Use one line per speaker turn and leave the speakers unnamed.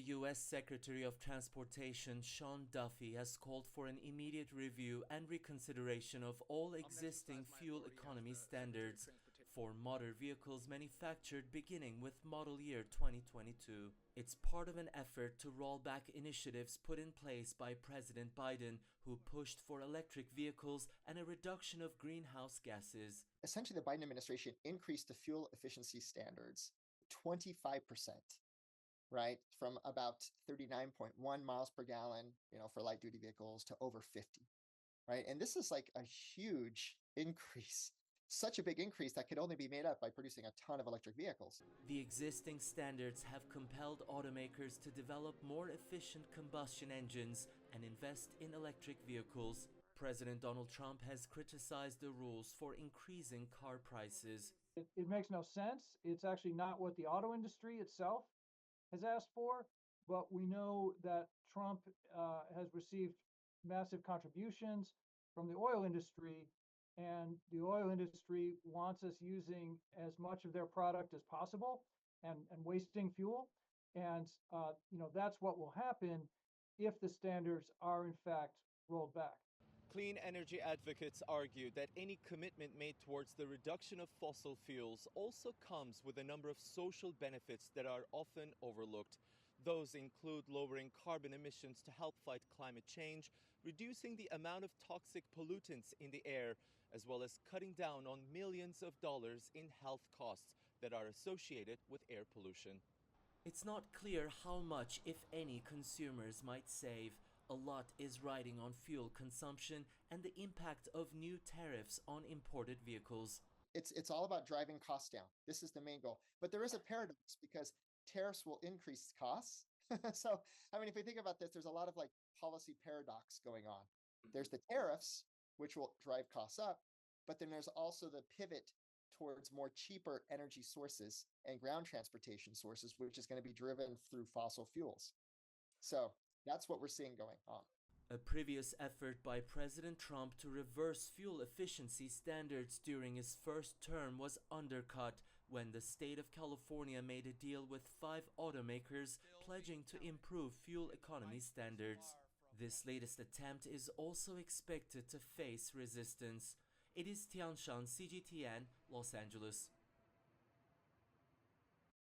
U.S. Secretary of Transportation Sean Duffy has called for an immediate review and reconsideration of all existing fuel economy standards for motor vehicles manufactured beginning with model year 2022. It's part of an effort to roll back initiatives put in place by President Biden, who pushed for electric vehicles and a reduction of greenhouse gases.
Essentially, the Biden administration increased the fuel efficiency standards 25%. Right, from about 39.1 miles per gallon, for light duty vehicles to over 50, right? And this is like a huge increase, such a big increase that could only be made up by producing a ton of electric vehicles.
The existing standards have compelled automakers to develop more efficient combustion engines and invest in electric vehicles. President Donald Trump has criticized the rules for increasing car prices.
It makes no sense. It's actually not what the auto industry itself has asked for, but we know that Trump has received massive contributions from the oil industry, and the oil industry wants us using as much of their product as possible and wasting fuel. And that's what will happen if the standards are in fact rolled back.
Clean energy advocates argue that any commitment made towards the reduction of fossil fuels also comes with a number of social benefits that are often overlooked. Those include lowering carbon emissions to help fight climate change, reducing the amount of toxic pollutants in the air, as well as cutting down on millions of dollars in health costs that are associated with air pollution. It's not clear how much, if any, consumers might save. A lot is riding on fuel consumption and the impact of new tariffs on imported vehicles.
It's all about driving costs down. This is the main goal. But there is a paradox because tariffs will increase costs. So, if we think about this, there's a lot of policy paradox going on. There's the tariffs, which will drive costs up, but then there's also the pivot towards more cheaper energy sources and ground transportation sources, which is going to be driven through fossil fuels. So that's what we're seeing going on.
A previous effort by President Trump to reverse fuel efficiency standards during his first term was undercut when the state of California made a deal with 5 automakers pledging to improve fuel economy standards. This latest attempt is also expected to face resistance. Ediz, Tiyansan, CGTN, Los Angeles.